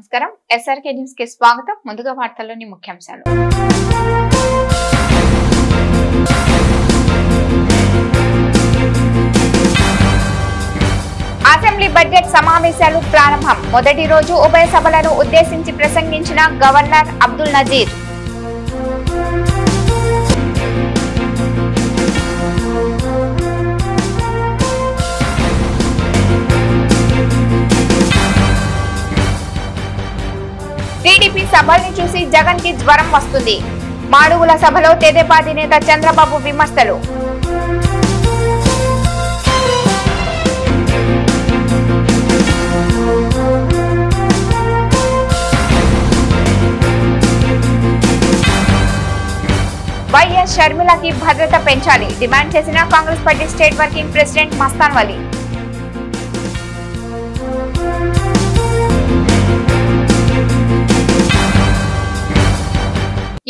నమస్కారం SRK news కి స్వాగతం ముందుగా వార్తల్లోని ముఖ్యాంశాలు అసెంబ్లీ బడ్జెట్ సమావేశాలు ప్రారంభం మొదటి రోజు ఉభయ సభలను ఉద్దేశించి ప్రసంగించిన గవర్నర్ అబ్దుల్ నజీర్ టీడీపీ సభల్ని చూసి జగన్ కి జ్వరం వస్తుంది మాడుగుల సభలో తెదేపా అధినేత చంద్రబాబు విమర్శలు వైఎస్ షర్మిలకి భద్రత పెంచాలి డిమాండ్ చేసిన Congress party state working president Mastan Vali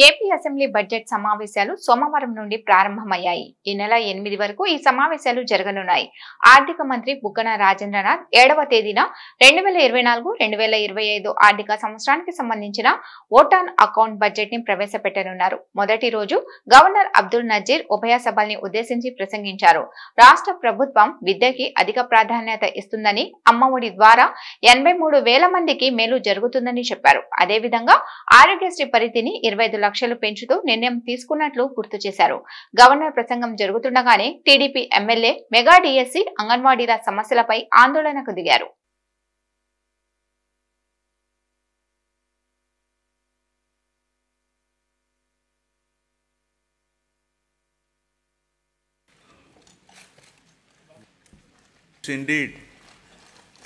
AP assembly budget సమావేశాలు సోమవారం నుండి ప్రారంభమయ్యాయి. ఈ నెల 8 వరకు ఈ సమావేశాలు జరగనున్నాయి. ఆర్థిక మంత్రి బుగ్గన రాజేంద్రనాథ్ 7వ తేదీన 2024-2025 ఆర్థిక సంవత్సరానికి సంబంధించిన ఓట్ ఆన్ అకౌంట్ బడ్జెట్ ని ప్రవేశపెట్టనున్నారు. మొదటి రోజు గవర్నర్ అబ్దుల్ నజీర్ ఉభయ సభల్ని ఉద్దేశించి ప్రసంగించారు. రాష్ట్ర ప్రభుత్వం విద్యకి అధిక ప్రాధాన్యత ఇస్తుందని, అమ్మఒడి ద్వారా 83,000 మందికి మేలు జరుగుతుందని చెప్పారు. అదేవిధంగా ఆరోగ్యశ్రీ పరిధిని 25 లక్షలు పెంచుతూ నిర్ణయం తీసుకున్నట్లు గుర్తు చేశారు. గవర్నర్ ప్రసంగం జరుగుతుండగానే టీడీపీ ఎమ్మెల్యే మెగా డిఎస్సి అంగన్వాడీల సమస్యలపై ఆందోళనకు దిగారు. It's indeed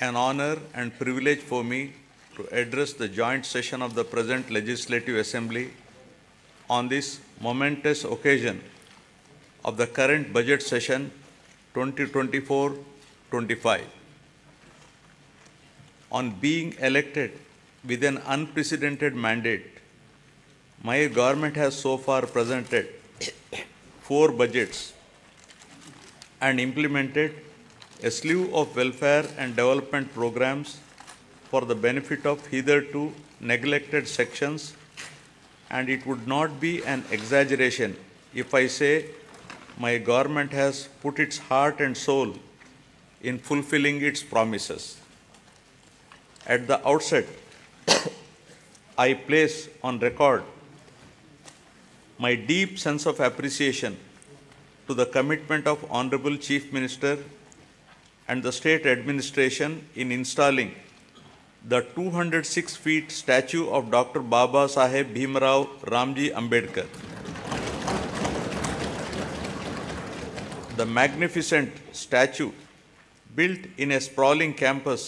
an honor and privilege for me to address the joint session of the present Legislative Assembly on this momentous occasion of the current budget session 2024-25. On being elected with an unprecedented mandate, my government has so far presented 4 budgets and implemented a slew of welfare and development programs for the benefit of hitherto neglected sections, and it would not be an exaggeration if I say my government has put its heart and soul in fulfilling its promises. At the outset, I place on record my deep sense of appreciation to the commitment of Honorable Chief Minister and the state administration in installing the 206 feet statue of Dr. Baba Saheb Bhimrao Ramji Ambedkar. The magnificent statue, built in a sprawling campus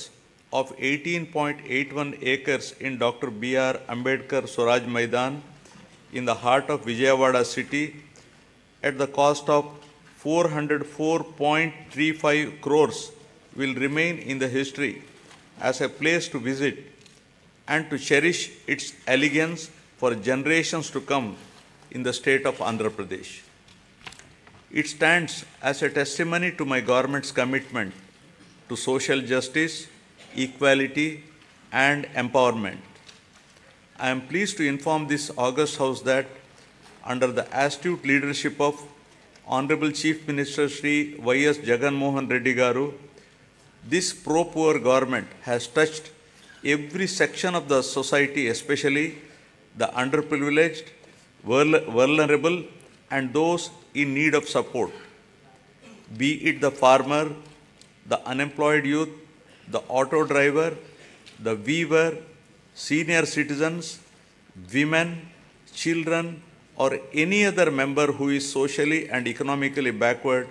of 18.81 acres in Dr. B.R. Ambedkar Swaraj Maidan in the heart of Vijayawada city at the cost of 404.35 crores, will remain in the history as a place to visit and to cherish its elegance for generations to come in the state of Andhra Pradesh. It stands as a testimony to my government's commitment to social justice, equality, and empowerment. I am pleased to inform this august House that under the astute leadership of Honorable Chief Minister Shri Y.S. Jagan Mohan Reddy Garu, this pro-poor government has touched every section of the society, especially the underprivileged, vulnerable, and those in need of support. Be it the farmer, the unemployed youth, the auto driver, the weaver, senior citizens, women, children, or any other member who is socially and economically backward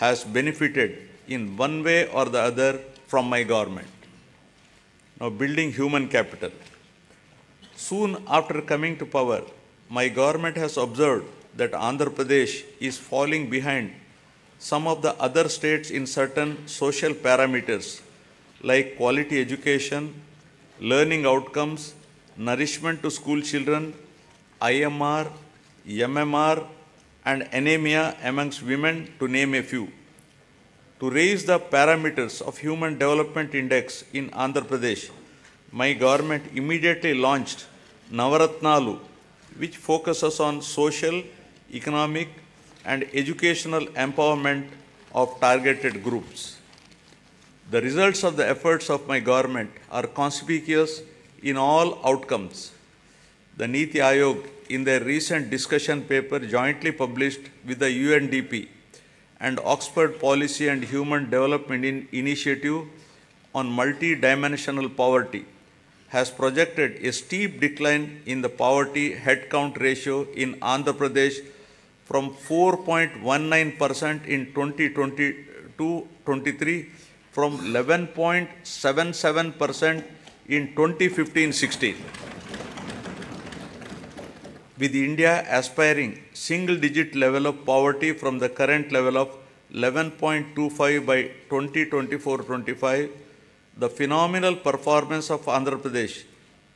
has benefited in one way or the other from my government. Now, building human capital. Soon after coming to power, my government has observed that Andhra Pradesh is falling behind some of the other states in certain social parameters like quality education, learning outcomes, nourishment to school children, IMR, MMR, and anemia amongst women, to name a few. To raise the parameters of Human Development Index in Andhra Pradesh, my government immediately launched Navaratnalu, which focuses on social, economic, and educational empowerment of targeted groups. The results of the efforts of my government are conspicuous in all outcomes. The Niti Aayog, in their recent discussion paper jointly published with the UNDP and Oxford Policy and Human Development Initiative on multi-dimensional poverty, has projected a steep decline in the poverty headcount ratio in Andhra Pradesh from 4.19% in 2022-23 from 11.77% in 2015-16. With India aspiring single-digit level of poverty from the current level of 11.25 by 2024-25, the phenomenal performance of Andhra Pradesh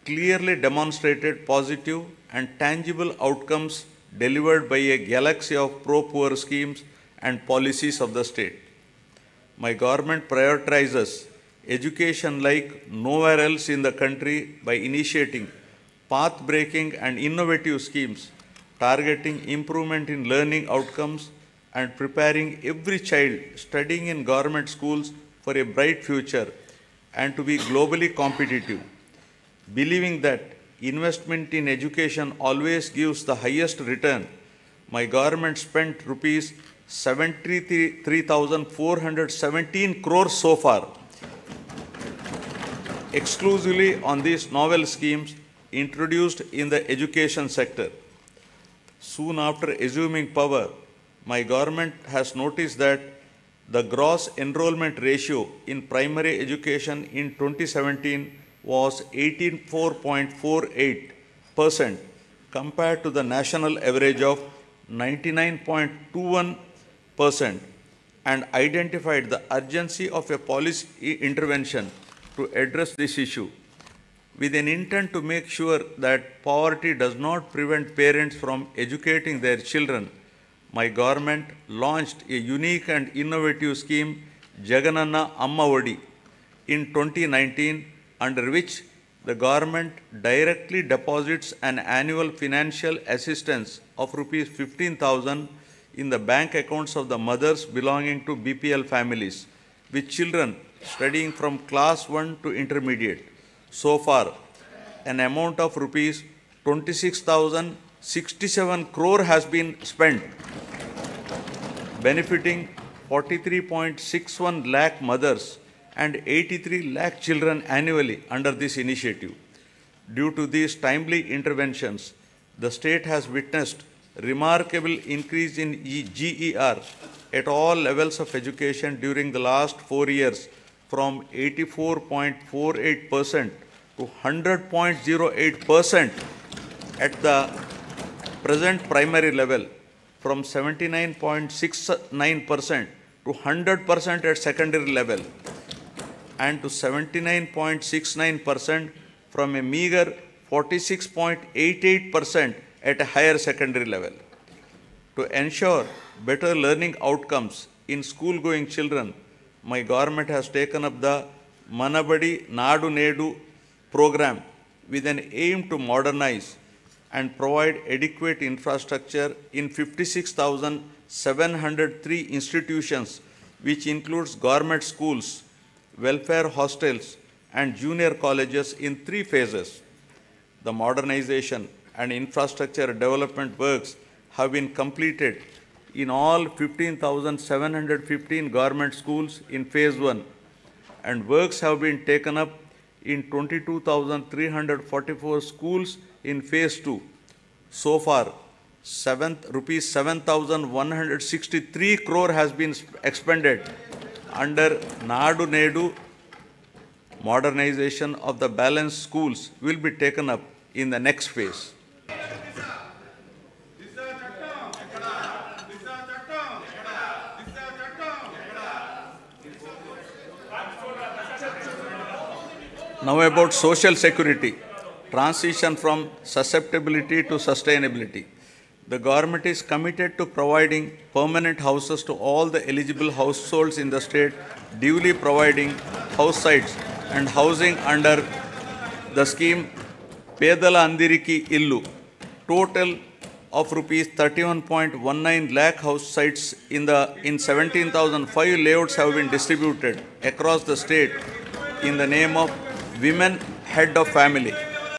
clearly demonstrated positive and tangible outcomes delivered by a galaxy of pro-poor schemes and policies of the state. My government prioritizes education like nowhere else in the country by initiating path-breaking and innovative schemes targeting improvement in learning outcomes and preparing every child studying in government schools for a bright future and to be globally competitive. Believing that investment in education always gives the highest return, my government spent rupees 73,417 crores so far exclusively on these novel schemes introduced in the education sector. Soon after assuming power, my government has noticed that the gross enrollment ratio in primary education in 2017 was 84.48% compared to the national average of 99.21% and identified the urgency of a policy intervention to address this issue. With an intent to make sure that poverty does not prevent parents from educating their children, my government launched a unique and innovative scheme, Jagananna Amma Odi, in 2019, under which the government directly deposits an annual financial assistance of rupees 15,000 in the bank accounts of the mothers belonging to BPL families, with children studying from class 1 to intermediate. So far, an amount of rupees 26,067 crore has been spent, benefiting 43.61 lakh mothers and 83 lakh children annually under this initiative. Due to these timely interventions, the state has witnessed remarkable increase in GER at all levels of education during the last 4 years, from 84.48% to 100.08% at the present primary level, from 79.69% to 100% at secondary level, and to 79.69% from a meager 46.88% at a higher secondary level. To ensure better learning outcomes in school-going children, my government has taken up the Manabadi Nadu Nedu program with an aim to modernize and provide adequate infrastructure in 56,703 institutions, which includes government schools, welfare hostels, and junior colleges in 3 phases. The modernization and infrastructure development works have been completed in all 15,715 government schools in phase 1, and works have been taken up in 22,344 schools in phase 2. So far, rupees 7,163 crore has been expended under Nadu Nedu. Modernization of the balanced schools will be taken up in the next phase. Now about social security, transition from susceptibility to sustainability. The government is committed to providing permanent houses to all the eligible households in the state, duly providing house sites and housing under the scheme Pedala Andiriki Illu, total of rupees 31.19 lakh house sites in 17,005 layouts have been distributed across the state in the name of Women Head of Family.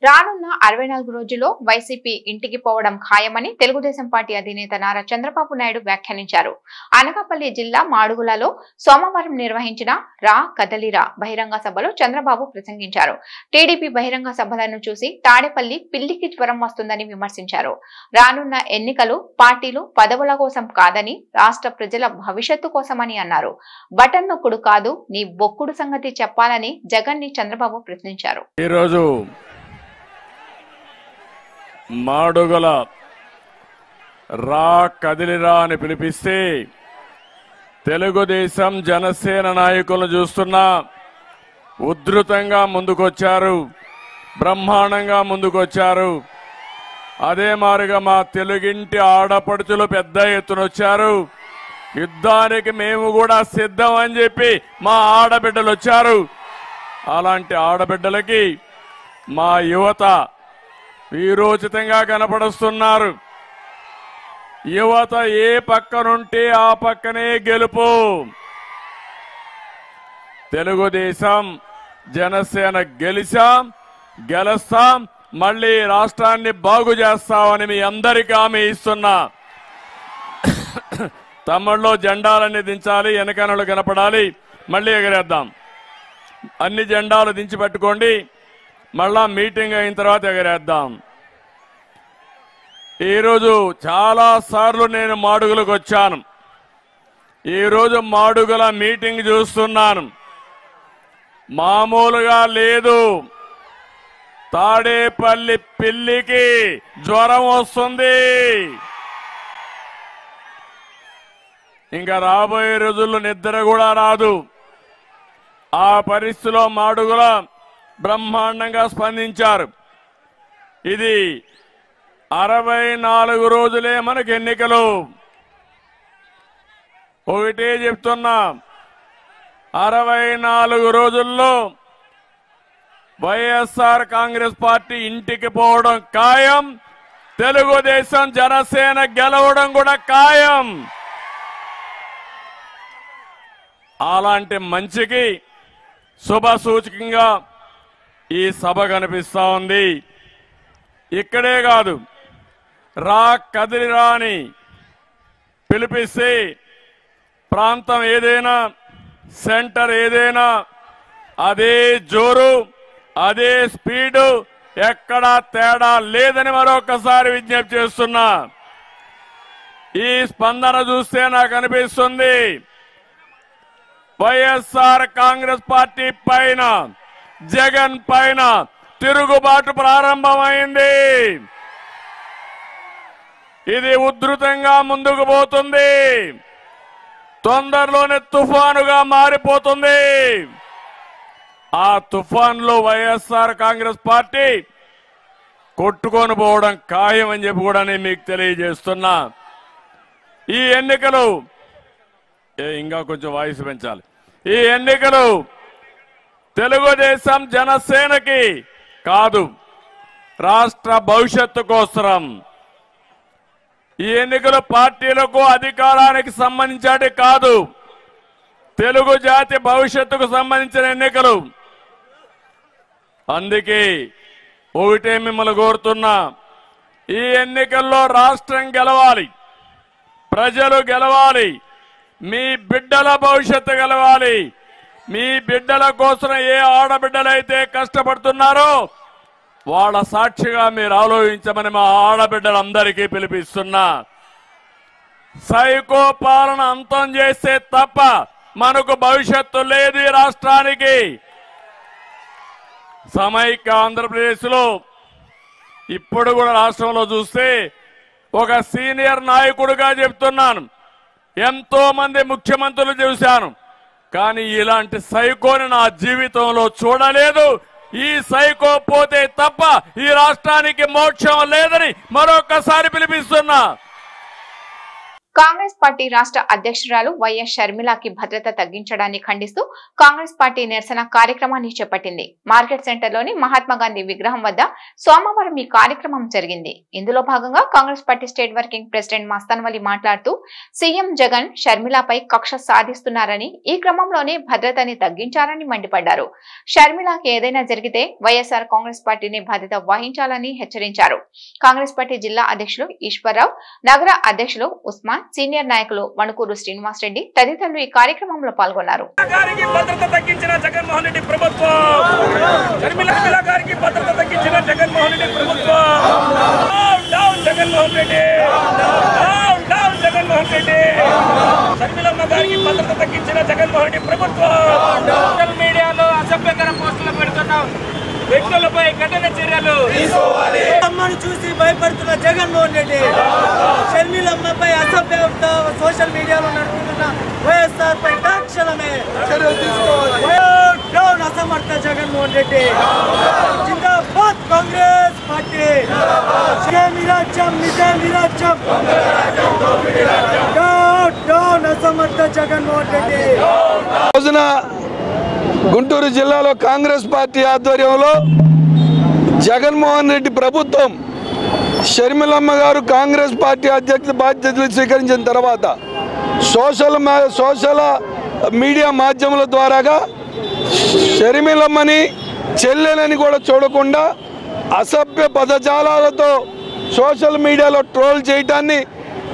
రానున్న 64 రోజుల్లో YCP ఇంటికి పోవడం ఖాయమని Telugu Desam party అధినేత నారా చంద్రబాబు నాయుడు వ్యాఖ్యానించారు. అనకాపల్లి జిల్లా మాడుగులలో సోమవారం నిర్వహించిన రా కదలిరా బహిరంగ సభలో చంద్రబాబు ప్రసంగించారు. టీడీపీ బహిరంగ సభలను చూసి తాడేపల్లి పిల్లికి జ్వరం వస్తుందని విమర్శించారు. రానున్న ఎన్నికలు పార్టీలు పదవుల కోసం కాదని రాష్ట్ర ప్రజల భవిష్యత్తు కోసమని అన్నారు. బటన్ నొక్కుడు కాదు నీ బొక్కుడు సంగతి చెప్పాలని జగన్ ని చంద్రబాబు ప్రశ్నించారు. మాడుగుల రా కదిలిరా అని పిలిపిస్తే తెలుగుదేశం జనసేన నాయకులను చూస్తున్నా ఉధృతంగా ముందుకొచ్చారు, బ్రహ్మాండంగా ముందుకొచ్చారు. అదే మారుగా మా తెలుగింటి ఆడపడుచులు పెద్ద ఎత్తున వచ్చారు. యుద్ధానికి మేము కూడా సిద్ధం అని చెప్పి మా ఆడబిడ్డలు వచ్చారు. అలాంటి ఆడబిడ్డలకి మా యువత వీరోచితంగా కనపడుస్తున్నారు. యువత ఏ పక్కనుంటే ఆ పక్కనే గెలుపు. తెలుగుదేశం జనసేన గెలుస్తాం, మళ్ళీ రాష్ట్రాన్ని బాగు చేస్తామని మీ అందరికీ హామీ ఇస్తున్నా. తమ్ముళ్ళు జెండాలన్నీ దించాలి, వెనకనలు కనపడాలి, మళ్ళీ ఎగరేద్దాం. అన్ని జెండాలు దించి పెట్టుకోండి, మళ్ళా మీటింగ్ అయిన తర్వాత ఎగరేద్దాం. ఈరోజు చాలా సార్లు నేను మాడుగులకు వచ్చాను. ఈరోజు మాడుగుల మీటింగ్ చూస్తున్నాను. మామూలుగా లేదు. తాడేపల్లి పిల్లికి జ్వరం వస్తుంది. ఇంకా రాబోయే రోజుల్లో నిద్ర కూడా రాదు. ఆ పరిస్థితిలో మాడుగుల బ్రహ్మాండంగా స్పందించారు. ఇది 64 రోజులే మనకు ఎన్నికలు. ఒకటే చెప్తున్నా, 64 రోజుల్లో వైఎస్ఆర్ కాంగ్రెస్ పార్టీ ఇంటికి పోవడం ఖాయం, తెలుగుదేశం జనసేన గెలవడం కూడా ఖాయం. అలాంటి మంచికి శుభ సూచకంగా ఈ సభ కనిపిస్తా ఉంది. ఇక్కడే కాదు, రా కదిలిరా అని పిలిపిస్తే ప్రాంతం ఏదైనా, సెంటర్ ఏదైనా అదే జోరు, అదే స్పీడు, ఎక్కడా తేడా లేదని మరొకసారి విజ్ఞప్తి చేస్తున్నా. ఈ స్పందన చూస్తే నాకు అనిపిస్తుంది వైఎస్ఆర్ కాంగ్రెస్ పార్టీ పైన, జగన్ పైన తిరుగుబాటు ప్రారంభమైంది. ఇది ఉధృతంగా ముందుకు పోతుంది. తొందరలోనే తుఫానుగా మారిపోతుంది. ఆ తుఫాన్లో వైఎస్ఆర్ కాంగ్రెస్ పార్టీ కొట్టుకొని పోవడం ఖాయం అని చెప్పి కూడా నేను మీకు తెలియజేస్తున్నా. ఈ ఎన్నికలు ఇంకా కొంచెం వాయిస్ పెంచాలి. ఈ ఎన్నికలు తెలుగుదేశం జనసేనకి కాదు, రాష్ట్ర భవిష్యత్తు కోసం. ఈ ఎన్నికలు పార్టీలకు అధికారానికి సంబంధించి కాదు, తెలుగు జాతి భవిష్యత్తుకు సంబంధించిన ఎన్నికలు. అందుకే ఒకటే మిమ్మల్ని కోరుతున్నా, ఈ ఎన్నికల్లో రాష్ట్రం గెలవాలి, ప్రజలు గెలవాలి, మీ బిడ్డల భవిష్యత్తు గెలవాలి. మీ బిడ్డల కోసం ఏ ఆడబిడ్డలైతే కష్టపడుతున్నారో వాళ్ళ సాక్షిగా మీరు ఆలోచించమని మా ఆడబిడ్డలందరికీ పిలిపిస్తున్నా. సైకో పాలన అంతం చేస్తే తప్ప మనకు భవిష్యత్తు లేదు ఈ రాష్ట్రానికి. సమైక్య ఆంధ్రప్రదేశ్ లో ఇప్పుడు కూడా రాష్ట్రంలో చూస్తే ఒక సీనియర్ నాయకుడిగా చెప్తున్నాను, ఎంతో మంది ముఖ్యమంత్రులు చూశాను, కానీ ఇలాంటి సైకోని నా జీవితంలో చూడలేదు. ఈ సైకో పోతే తప్ప ఈ రాష్ట్రానికి మోక్షం లేదని మరొకసారి పిలిపిస్తున్నా. కాంగ్రెస్ పార్టీ రాష్ట్ర అధ్యక్షురాలు వైఎస్ షర్మిలాకి భద్రత తగ్గించడాన్ని ఖండిస్తూ కాంగ్రెస్ పార్టీ నిరసన కార్యక్రమాన్ని చేపట్టింది. మార్కెట్ సెంటర్లోని మహాత్మా గాంధీ విగ్రహం వద్ద సోమవారం ఈ కార్యక్రమం జరిగింది. ఇందులో భాగంగా Congress party state working president Mastan Vali మాట్లాడుతూ సీఎం జగన్ షర్మిలాపై కక్ష సాధిస్తున్నారని, ఈ క్రమంలోనే భద్రతని తగ్గించారని మండిపడ్డారు. షర్మిలాకి ఏదైనా జరిగితే వైఎస్ఆర్ కాంగ్రెస్ పార్టీని బాధ్యత వహించాలని హెచ్చరించారు. కాంగ్రెస్ పార్టీ జిల్లా అధ్యక్షులు ఈశ్వరరావు, నగర అధ్యక్షులు ఉస్మాన్, సీనియర్ నాయకులు మణుకూరు శ్రీనివాస్ రెడ్డి తదితరులు ఈ కార్యక్రమంలో పాల్గొన్నారు. మీడియాలో అసభ్యకర పోస్టులు పెడుతున్నాం, వ్యక్తులపై కఠిన చర్యలు. అమ్మను చూసి భయపడుతున్న జగన్మోహన్ రెడ్డి, షర్మిలమ్మపై అసభ్యత సోషల్ మీడియాలో నడుపుతున్న వైఎస్ఆర్ పై తక్షణమే చర్యలు తీసుకోవాలి. అసమర్థ జగన్మోహన్ రెడ్డి, జిందాబాద్ కాంగ్రెస్ పార్టీ. అసమర్థ జగన్మోహన్ రెడ్డి. రోజున గుంటూరు జిల్లాలో కాంగ్రెస్ పార్టీ ఆధ్వర్యంలో జగన్మోహన్ రెడ్డి ప్రభుత్వం షర్మిలమ్మ గారు కాంగ్రెస్ పార్టీ అధ్యక్ష బాధ్యతలు స్వీకరించిన తర్వాత సోషల్ మీడియా మాధ్యమాల ద్వారాగా షర్మిలమ్మని చెల్లెలని కూడా చూడకుండా అసభ్య పదజాలాలతో సోషల్ మీడియాలో ట్రోల్ చేయడాన్ని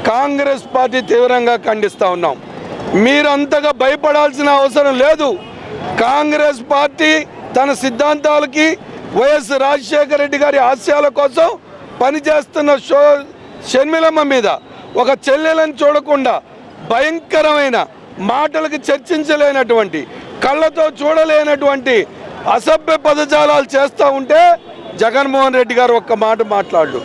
కాంగ్రెస్ పార్టీ తీవ్రంగా ఖండిస్తూ ఉన్నాం. మీరంతగా భయపడాల్సిన అవసరం లేదు. కాంగ్రెస్ పార్టీ తన సిద్ధాంతాలకి వైఎస్ రాజశేఖర రెడ్డి గారి ఆశయాల కోసం పనిచేస్తున్న షర్మిలమ్మ మీద ఒక చెల్లెలను చూడకుండా భయంకరమైన మాటలకు చర్చించలేనటువంటి, కళ్ళతో చూడలేనటువంటి అసభ్య పదజాలాలు చేస్తూ ఉంటే జగన్మోహన్ రెడ్డి గారు ఒక్క మాట మాట్లాడు.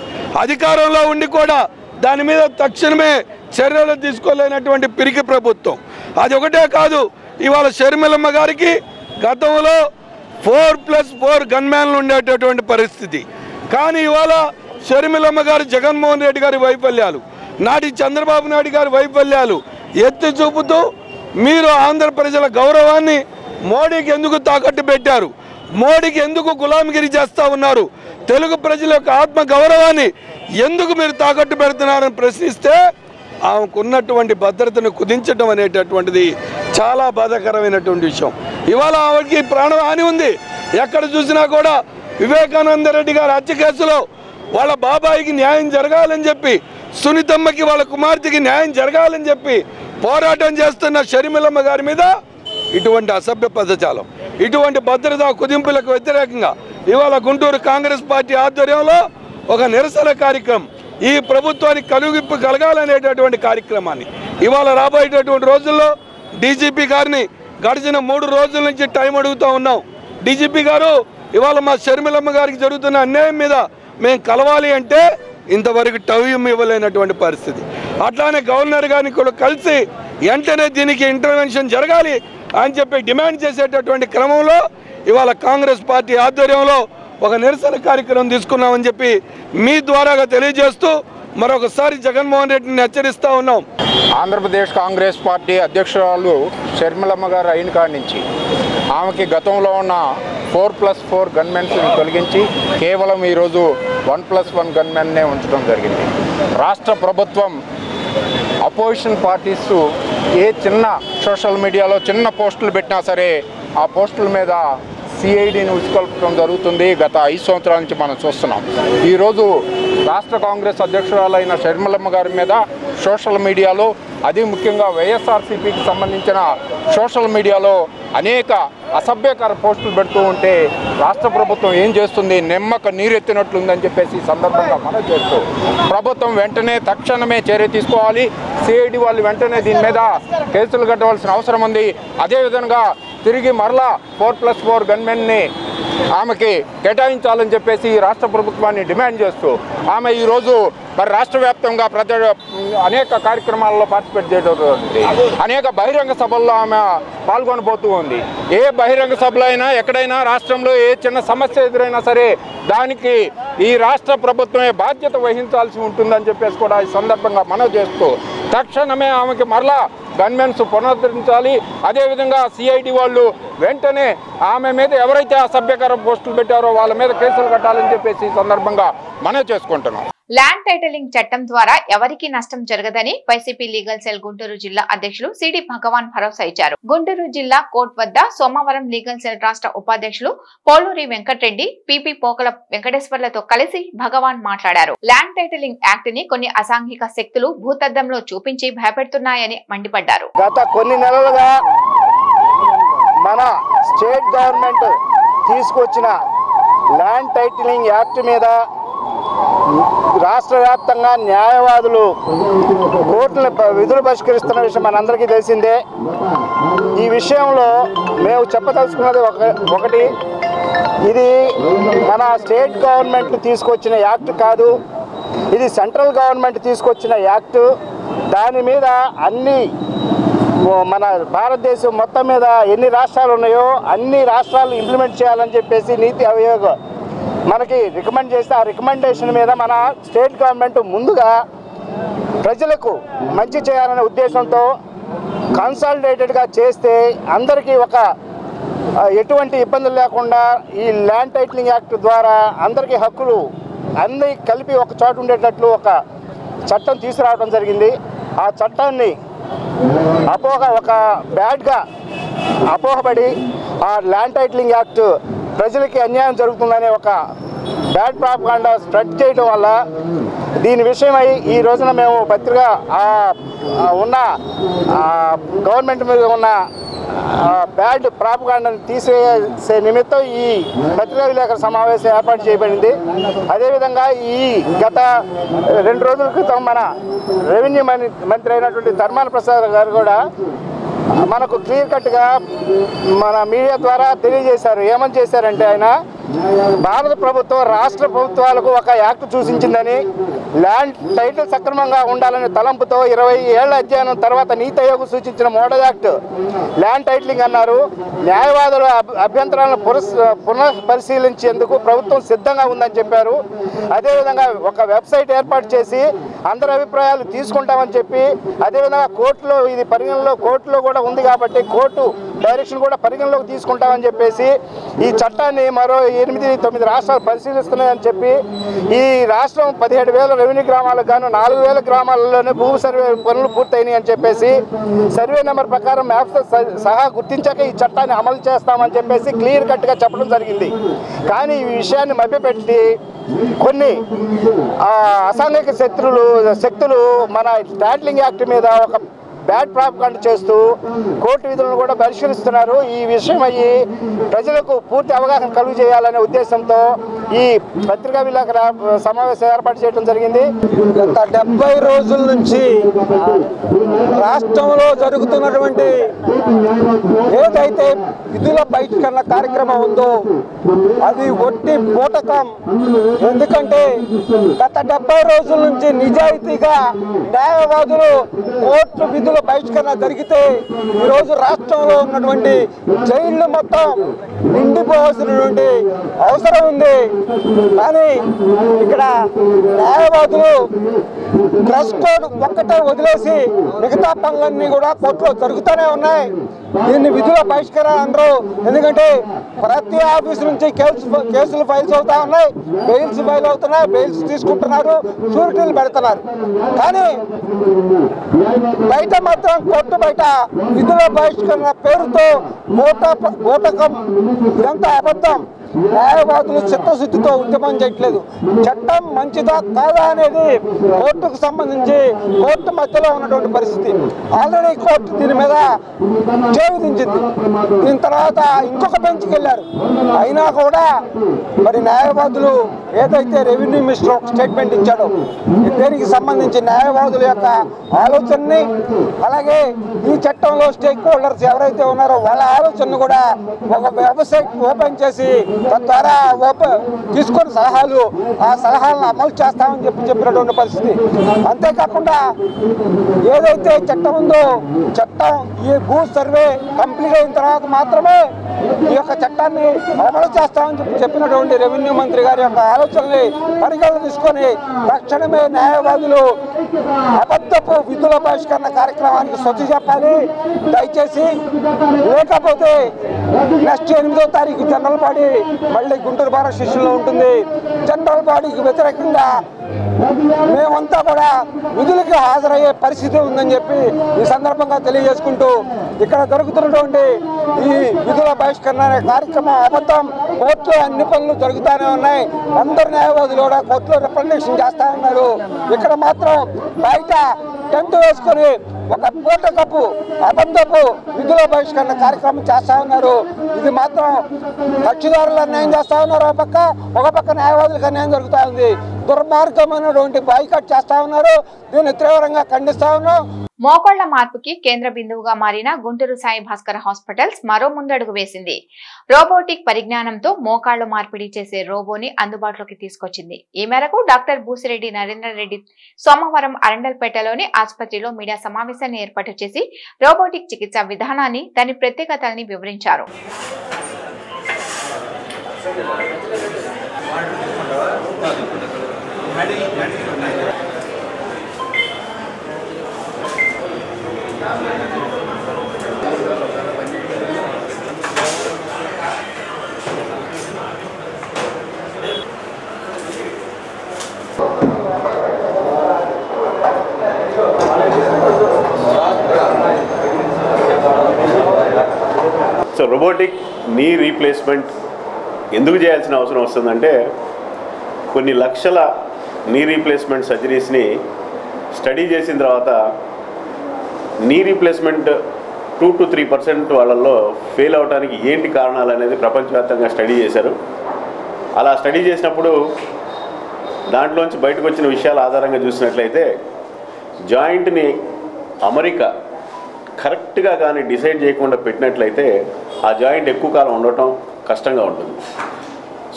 అధికారంలో ఉండి కూడా దాని మీద తక్షణమే చర్యలు తీసుకోలేనటువంటి పిరికి ప్రభుత్వం. అది ఒకటే కాదు, ఇవాళ షర్మిలమ్మ గారికి గతంలో 4+4 గన్మ్యాన్లు ఉండేటటువంటి పరిస్థితి. కానీ ఇవాళ షర్మిలమ్మ గారు జగన్మోహన్ రెడ్డి గారి వైఫల్యాలు, నాటి చంద్రబాబు నాయుడు గారి వైఫల్యాలు ఎత్తి చూపుతూ మీరు ఆంధ్ర ప్రజల గౌరవాన్ని మోడీకి ఎందుకు తాకట్టు పెట్టారు, మోడీకి ఎందుకు గులాంగిరి చేస్తూ ఉన్నారు, తెలుగు ప్రజల యొక్క ఆత్మ గౌరవాన్ని ఎందుకు మీరు తాకట్టు పెడుతున్నారని ప్రశ్నిస్తే ఆమెకున్నటువంటి భద్రతను కుదించడం అనేటటువంటిది చాలా బాధాకరమైనటువంటి విషయం. ఇవాళ ఆవిడకి ప్రాణహాని ఉంది. ఎక్కడ చూసినా కూడా వివేకానంద రెడ్డి గారి హత్య కేసులో వాళ్ళ బాబాయికి న్యాయం జరగాలని చెప్పి, సునీతమ్మకి వాళ్ళ కుమార్తెకి న్యాయం జరగాలని చెప్పి పోరాటం చేస్తున్న షర్మిలమ్మ గారి మీద ఇటువంటి అసభ్య పదజాలం, ఇటువంటి భద్రతా కుదింపులకు వ్యతిరేకంగా ఇవాళ గుంటూరు కాంగ్రెస్ పార్టీ ఆధ్వర్యంలో ఒక నిరసన కార్యక్రమం, ఈ ప్రభుత్వానికి కనువిప్పు కలగాలనేటటువంటి కార్యక్రమాన్ని ఇవాళ రాబోయేటటువంటి రోజుల్లో డీజీపీ గారిని గడిచిన 3 రోజుల నుంచి టైం అడుగుతూ ఉన్నాం. డీజీపీ గారు, ఇవాళ మా షర్మిలమ్మ గారికి జరుగుతున్న అన్యాయం మీద మేము కలవాలి అంటే ఇంతవరకు టైం ఇవ్వలేనటువంటి పరిస్థితి. అట్లానే గవర్నర్ గారిని కూడా కలిసి వెంటనే దీనికి ఇంటర్వెన్షన్ జరగాలి అని చెప్పి డిమాండ్ చేసేటటువంటి క్రమంలో ఇవాళ కాంగ్రెస్ పార్టీ ఆధ్వర్యంలో ఒక నిరసన కార్యక్రమం తీసుకున్నామని చెప్పి మీ ద్వారాగా తెలియజేస్తూ మరొకసారి జగన్మోహన్ రెడ్డిని హెచ్చరిస్తూ ఉన్నాం. ఆంధ్రప్రదేశ్ కాంగ్రెస్ పార్టీ అధ్యక్షురాలు షర్మిలమ్మ గారు అయిన కాడి నుంచి ఆమెకి గతంలో ఉన్న 4+4 గన్మెన్స్ని తొలగించి కేవలం ఈరోజు 1+1 గన్మెన్నే ఉంచడం జరిగింది. రాష్ట్ర ప్రభుత్వం అపోజిషన్ పార్టీస్ ఏ చిన్న సోషల్ మీడియాలో చిన్న పోస్టులు పెట్టినా సరే ఆ పోస్టుల మీద సిఐడిని ఉచ్చుకొల్పడం జరుగుతుంది. గత 5 సంవత్సరాల నుంచి మనం చూస్తున్నాం. ఈరోజు రాష్ట్ర కాంగ్రెస్ అధ్యక్షురాలైన షర్మిలమ్మ గారి మీద సోషల్ మీడియాలో, అది ముఖ్యంగా వైఎస్ఆర్సీపీకి సంబంధించిన సోషల్ మీడియాలో అనేక అసభ్యకర పోస్టులు పెడుతూ ఉంటే రాష్ట్ర ప్రభుత్వం ఏం చేస్తుంది, నిమ్మక నీరెత్తినట్లుందని చెప్పేసి సందర్భంగా మనం చేస్తూ ప్రభుత్వం వెంటనే తక్షణమే చర్య తీసుకోవాలి. సిఐడి వాళ్ళు వెంటనే దీని మీద కేసులు కట్టవలసిన అవసరం ఉంది. అదేవిధంగా తిరిగి మరలా 4+4 గన్మెన్ని ఆమెకి కేటాయించాలని చెప్పేసి రాష్ట్ర ప్రభుత్వాన్ని డిమాండ్ చేస్తూ ఆమె ఈరోజు మరి రాష్ట్ర వ్యాప్తంగా అనేక కార్యక్రమాల్లో పార్టిసిపేట్ చేయడం, అనేక బహిరంగ సభల్లో ఆమె పాల్గొనబోతూ ఉంది. ఏ బహిరంగ సభలో అయినా ఎక్కడైనా రాష్ట్రంలో ఏ చిన్న సమస్య ఎదురైనా సరే దానికి ఈ రాష్ట్ర ప్రభుత్వమే బాధ్యత వహించాల్సి ఉంటుందని చెప్పేసి కూడా ఈ సందర్భంగా మనవి చేస్తూ తక్షణమే ఆమెకి మరలా గన్మెన్స్ పునరుద్ధరించాలి. అదేవిధంగా సిఐడి వాళ్ళు వెంటనే ఆమె మీద ఎవరైతే అసభ్యకర పోస్టులు పెట్టారో వాళ్ళ మీద కేసులు కట్టాలని చెప్పేసి ఈ సందర్భంగా మనవి చేసుకుంటున్నాం. ల్యాండ్ టైటిలింగ్ చట్టం ద్వారా ఎవరికీ నష్టం జరగదని వైసీపీ లీగల్ సెల్ గుంటూరు జిల్లా అధ్యక్షులు సిడి భగవాన్ భరోసా ఇచ్చారు. గుంటూరు జిల్లా కోర్టు వద్ద సోమవారం లీగల్ సెల్ రాష్ట్ర ఉపాధ్యక్షులు పోలూరి వెంకటరెడ్డి, పిపి పోకల వెంకటేశ్వర్లతో కలిసి భగవాన్ మాట్లాడారు. ల్యాండ్ టైటిలింగ్ యాక్ట్ ని కొన్ని అసాంఘిక శక్తులు భూతద్దంలో చూపించి భయపెడుతున్నాయని మండిపడ్డారు. గత కొన్ని నెలలుగా మన స్టేట్ గవర్నమెంట్ తీసుకొచ్చిన ల్యాండ్ టైటిలింగ్ యాక్ట్ మీద రాష్ట్ర వ్యాప్తంగా న్యాయవాదులు కోర్టుల విధులు బహిష్కరిస్తున్న విషయం మనందరికీ తెలిసిందే. ఈ విషయంలో మేము చెప్పదలుచుకున్నది ఒకటి, ఇది మన స్టేట్ గవర్నమెంట్ తీసుకొచ్చిన యాక్ట్ కాదు, ఇది సెంట్రల్ గవర్నమెంట్ తీసుకొచ్చిన యాక్ట్. దాని మీద అన్ని మన భారతదేశం మొత్తం మీద ఎన్ని రాష్ట్రాలు ఉన్నాయో అన్ని రాష్ట్రాలు ఇంప్లిమెంట్ చేయాలని చెప్పేసి నీతి ఆయోగ్ మనకి రికమెండ్ చేస్తే ఆ రికమెండేషన్ మీద మన స్టేట్ గవర్నమెంట్ ముందుగా ప్రజలకు మంచి చేయాలనే ఉద్దేశంతో కన్సాలిడేటెడ్గా చేస్తే అందరికీ ఒక ఎటువంటి ఇబ్బందులు లేకుండా ఈ ల్యాండ్ టైటిలింగ్ యాక్ట్ ద్వారా అందరికీ హక్కులు అన్నీ కలిపి ఒక చోట ఉండేటట్లు ఒక చట్టం తీసుకురావడం జరిగింది. ఆ చట్టాన్ని ఒక బ్యాడ్గా అపోహపడి ఆ ల్యాండ్ టైటిలింగ్ యాక్ట్ ప్రజలకి అన్యాయం జరుగుతుందనే ఒక బ్యాడ్ ప్రాపగాండా స్ప్రెడ్ చేయడం వల్ల దీని విషయమై ఈ రోజున మేము పత్రిక ఉన్న గవర్నమెంట్ మీద ఉన్న బ్యాడ్ ప్రాపగాండాను తీసివేసే నిమిత్తం ఈ పత్రికా విలేకరుల సమావేశం ఏర్పాటు చేయబడింది. అదేవిధంగా ఈ గత 2 రోజుల క్రితం మన రెవెన్యూ మంత్రి అయినటువంటి ధర్మాన ప్రసాద్ గారు కూడా మనకు క్లియర్ కట్గా మన మీడియా ద్వారా తెలియజేశారు. ఏమని చేశారంటే ఆయన భారత ప్రభుత్వం రాష్ట్ర ప్రభుత్వాలకు ఒక యాక్ట్ సూచించిందని, ల్యాండ్ టైటిల్ సక్రమంగా ఉండాలనే తలంపుతో 20 ఏళ్ల అధ్యయనం తర్వాత నీతి ఆయోగ్ సూచించిన మోడల్ యాక్ట్ ల్యాండ్ టైటిలింగ్ అన్నారు. న్యాయవాదుల అభ్యంతరాలను పునః పరిశీలించేందుకు ప్రభుత్వం సిద్ధంగా ఉందని చెప్పారు. అదేవిధంగా ఒక వెబ్సైట్ ఏర్పాటు చేసి అందరి అభిప్రాయాలు తీసుకుంటామని చెప్పి, అదేవిధంగా కోర్టులో ఇది పరిగణలో కోర్టులో కూడా ఉంది కాబట్టి కోర్టు డైరెక్షన్ కూడా పరిగణలోకి తీసుకుంటామని చెప్పేసి ఈ చట్టాన్ని మరో 8-9 రాష్ట్రాలు పరిశీలిస్తున్నాయని చెప్పి ఈ రాష్ట్రం 17,000 రెవెన్యూ గ్రామాలకు గాను 4,000 గ్రామాలలోనే భూమి సర్వే పనులు పూర్తయినాయి అని చెప్పేసి సర్వే నెంబర్ ప్రకారం మ్యాప్స్తో సహా గుర్తించాక ఈ చట్టాన్ని అమలు చేస్తామని చెప్పేసి క్లియర్ కట్గా చెప్పడం జరిగింది. కానీ ఈ విషయాన్ని మభ్యపెట్టి కొన్ని అసాంఘిక శక్తులు మన టైటిలింగ్ యాక్ట్ మీద ఒక బ్యాడ్ ప్రాపగాండా చేస్తూ కోర్టు విధులను కూడా పరిశీలిస్తున్నారు. ఈ విషయం అయ్యి ప్రజలకు పూర్తి అవగాహన కలుగు చేయాలనే ఉద్దేశంతో ఈ పత్రికా విలేకరుల సమావేశం ఏర్పాటు చేయడం జరిగింది. గత 70 రోజుల నుంచి రాష్ట్రంలో జరుగుతున్నటువంటి ఏదైతే విధుల బహిష్కరణ కార్యక్రమం ఉందో అది ఒట్టి బూటకం. ఎందుకంటే గత 70 రోజుల నుంచి నిజాయితీగా న్యాయవాదులు కోర్టు విధుల బహిష్కరణ జరిగితే ఈరోజు రాష్ట్రంలో ఉన్నటువంటి జైళ్లు మొత్తం నిండిపోవాల్సినటువంటి అవసరం ఉంది. కానీ ఇక్కడ న్యాయవాదులు డ్రెస్ కోడ్ ఒక్కటే వదిలేసి మిగతా పనులన్నీ కూడా కోర్టులో జరుగుతూనే ఉన్నాయి. దీన్ని విధుల బహిష్కరణ అనరు. ఎందుకంటే ప్రతి ఆఫీసు నుంచి కేసులు ఫైల్స్ అవుతా ఉన్నాయి, బెయిల్స్ ఫైల్ అవుతున్నాయి, బెయిల్స్ తీసుకుంటున్నారు, షూరిటీలు పెడుతున్నారు. కానీ బయట మాత్రం కోర్టు బయట విధుల బహిష్కరణ పేరుతో బూటకం, ఇదంతా అబద్ధం. న్యాయవాదులు చిత్తశుద్ధితో ఉద్యమం చేయట్లేదు. చట్టం మంచిదా కాదా అనేది కోర్టుకు సంబంధించి కోర్టు మధ్యలో ఉన్నటువంటి పరిస్థితి. ఆల్రెడీ కోర్టు దీని మీద విధించింది. దీని తర్వాత ఇంకొక బెంచ్కి వెళ్ళారు. అయినా కూడా మరి న్యాయవాదులు ఏదైతే రెవెన్యూ మినిస్టర్ ఒక స్టేట్మెంట్ ఇచ్చాడో దీనికి సంబంధించి న్యాయవాదుల యొక్క ఆలోచనని, అలాగే ఈ చట్టంలో స్టేక్ హోల్డర్స్ ఎవరైతే ఉన్నారో వాళ్ళ ఆలోచనను కూడా ఒక వెబ్సైట్ ఓపెన్ చేసి తద్వారా తీసుకున్న సలహాలు ఆ సలహాలను అమలు చేస్తామని చెప్పినటువంటి పరిస్థితి. అంతేకాకుండా ఏదైతే చట్టం ఉందో చట్టం ఈ భూ సర్వే కంప్లీట్ అయిన తర్వాత మాత్రమే ఈ యొక్క చట్టాన్ని అమలు చేస్తామని చెప్పినటువంటి రెవెన్యూ మంత్రి గారి యొక్క ఆలోచనల్ని పరిగణన తీసుకొని తక్షణమే న్యాయవాదులు అబద్ధపు విధుల బహిష్కరణ కార్యక్రమానికి స్వచ్ఛ చెప్పాలి దయచేసి. లేకపోతే నెక్స్ట్ 8వ తారీఖు జనరల్ బాడీ మళ్ళీ గుంటూరు బార్ స్టేషన్లో ఉంటుంది. జనరల్ బాడీకి వ్యతిరేకంగా మేమంతా కూడా విధులకు హాజరయ్యే పరిస్థితి ఉందని చెప్పి ఈ సందర్భంగా తెలియజేసుకుంటూ, ఇక్కడ జరుగుతున్నటువంటి ఈ విధుల బహిష్కరణ అనే కార్యక్రమం అబద్ధం. కోర్టులో అన్ని పనులు జరుగుతూనే ఉన్నాయి. అందరు న్యాయవాదులు కూడా కోర్టులో రిప్రజెంటేషన్ చేస్తూ ఉన్నారు. ఇక్కడ మాత్రం బయట టెంట్ వేసుకొని ఒక పూటకపు అబద్ధపు విధుల బహిష్కరణ కార్యక్రమం చేస్తూ ఉన్నారు. ఇది మాత్రం కక్షిదారులు అన్యాయం చేస్తూ ఉన్నారు. ఒక పక్క న్యాయవాదులకు అన్యాయం జరుగుతూ ఉంది. దుర్మార్గమైనటువంటి బాయ్కాట్ చేస్తూ ఉన్నారు. దీన్ని తీవ్రంగా ఖండిస్తా ఉన్నాం. మోకాళ్ల మార్పుకి కేంద్ర బిందువుగా మారిన గుంటూరు సాయి భాస్కర్ హాస్పిటల్స్ మరో ముందడుగు వేసింది. రోబోటిక్ పరిజ్ఞానంతో మోకాళ్లు మార్పిడి చేసే రోబోని అందుబాటులోకి తీసుకొచ్చింది. ఈ మేరకు డాక్టర్ బూసిరెడ్డి నరేందర్ రెడ్డి సోమవారం అరండల్పేటలోని ఆసుపత్రిలో మీడియా సమావేశాన్ని ఏర్పాటు చేసి రోబోటిక్ చికిత్స విధానాన్ని, దాని ప్రత్యేకతల్ని వివరించారు. సో రోబోటిక్ నీ రీప్లేస్మెంట్ ఎందుకు చేయాల్సిన అవసరం వస్తుందంటే, కొన్ని లక్షల నీ రీప్లేస్మెంట్ సర్జరీస్ని స్టడీ చేసిన తర్వాత నీ రీప్లేస్మెంట్ 2 to 3% వాళ్ళల్లో ఫెయిల్ అవడానికి ఏంటి కారణాలు అనేది ప్రపంచవ్యాప్తంగా స్టడీ చేశారు. అలా స్టడీ చేసినప్పుడు దాంట్లోంచి బయటకు వచ్చిన విషయాల ఆధారంగా చూసినట్లయితే, జాయింట్ని అమరిక కరెక్ట్గా కానీ డిసైడ్ చేయకుండా పెట్టినట్లయితే ఆ జాయింట్ ఎక్కువ కాలం ఉండటం కష్టంగా ఉంటుంది.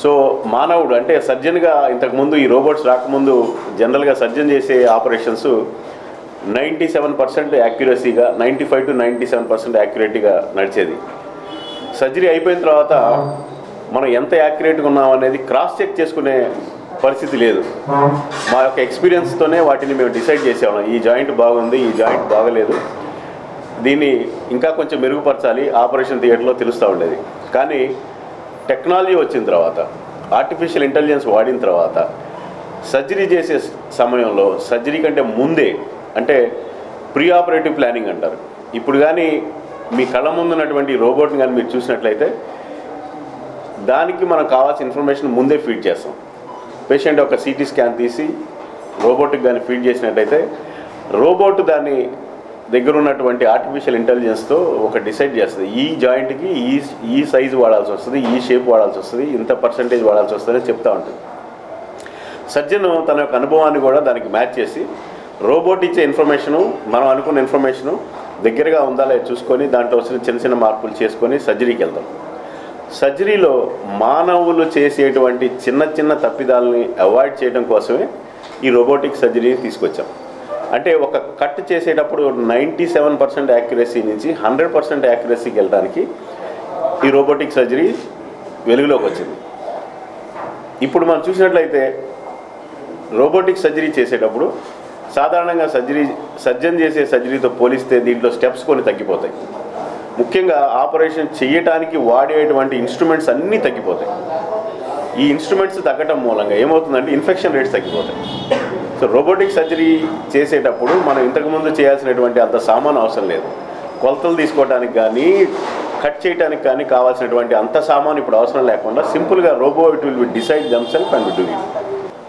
సో మానవుడు అంటే సర్జన్గా ఇంతకుముందు ఈ రోబోట్స్ రాకముందు జనరల్గా సర్జన్ చేసే ఆపరేషన్స్ 97% యాక్యురసీగా, 95 to 97% యాక్యురేట్గా నడిచేది. సర్జరీ అయిపోయిన తర్వాత మనం ఎంత యాక్యురేట్గా ఉన్నాం అనేది క్రాస్ చెక్ చేసుకునే పరిస్థితి లేదు. మా యొక్క ఎక్స్పీరియన్స్తోనే వాటిని మేము డిసైడ్ చేసేవాళ్ళం. ఈ జాయింట్ బాగుంది, ఈ జాయింట్ బాగలేదు, దీన్ని ఇంకా కొంచెం మెరుగుపరచాలి, ఆపరేషన్ థియేటర్లో తెలుస్తూ ఉండేది. కానీ టెక్నాలజీ వచ్చిన తర్వాత, ఆర్టిఫిషియల్ ఇంటెలిజెన్స్ వాడిన తర్వాత, సర్జరీ చేసే సమయంలో సర్జరీ కంటే ముందే అంటే ప్రీ ఆపరేటివ్ ప్లానింగ్ అంటారు. ఇప్పుడు కానీ మీ కళ్ళ ముందున్నటువంటి రోబోట్ని కానీ మీరు చూసినట్లయితే దానికి మనకు కావాల్సిన ఇన్ఫర్మేషన్ ముందే ఫీడ్ చేస్తాం. పేషెంట్ ఒక సిటీ స్కాన్ తీసి రోబోట్కి కానీ ఫీడ్ చేసినట్లయితే రోబోట్ దాన్ని దగ్గర ఉన్నటువంటి ఆర్టిఫిషియల్ ఇంటెలిజెన్స్తో ఒక డిసైడ్ చేస్తుంది. ఈ జాయింట్కి ఈ సైజు వాడాల్సి వస్తుంది, ఈ షేప్ వాడాల్సి వస్తుంది, ఇంత పర్సంటేజ్ వాడాల్సి వస్తుంది అని చెప్తూ ఉంటుంది. సర్జన్ తన యొక్క అనుభవాన్ని కూడా దానికి మ్యాచ్ చేసి రోబోట్ ఇచ్చే ఇన్ఫర్మేషను, మనం అనుకున్న ఇన్ఫర్మేషను దగ్గరగా ఉందా లేదా చూసుకొని దాంట్లో వచ్చిన చిన్న చిన్న మార్పులు చేసుకొని సర్జరీకి వెళ్తాం. సర్జరీలో మానవులు చేసేటువంటి చిన్న చిన్న తప్పిదాలని అవాయిడ్ చేయడం కోసమే ఈ రోబోటిక్ సర్జరీని తీసుకొచ్చాం. అంటే ఒక కట్ చేసేటప్పుడు 97% యాక్యురసీ నుంచి 100% యాక్యురసీకి వెళ్ళడానికి ఈ రోబోటిక్ సర్జరీ వెలుగులోకి వచ్చింది. ఇప్పుడు మనం చూసినట్లయితే రోబోటిక్ సర్జరీ చేసేటప్పుడు సాధారణంగా సర్జన్ చేసే సర్జరీతో పోలిస్తే దీంట్లో స్టెప్స్ కొన్ని తగ్గిపోతాయి. ముఖ్యంగా ఆపరేషన్ చేయటానికి వాడేటువంటి ఇన్స్ట్రుమెంట్స్ అన్నీ తగ్గిపోతాయి. ఈ ఇన్స్ట్రుమెంట్స్ తగ్గటం మూలంగా ఏమవుతుందంటే ఇన్ఫెక్షన్ రేట్స్ తగ్గిపోతాయి. సో రోబోటిక్ సర్జరీ చేసేటప్పుడు మనం ఇంతకుముందు చేయాల్సినటువంటి అంత సామాను అవసరం లేదు. కొలతలు తీసుకోవడానికి కానీ కట్ చేయడానికి కానీ కావాల్సినటువంటి అంత సామాను ఇప్పుడు అవసరం లేకుండా సింపుల్గా robo it will be decide themselves and do it.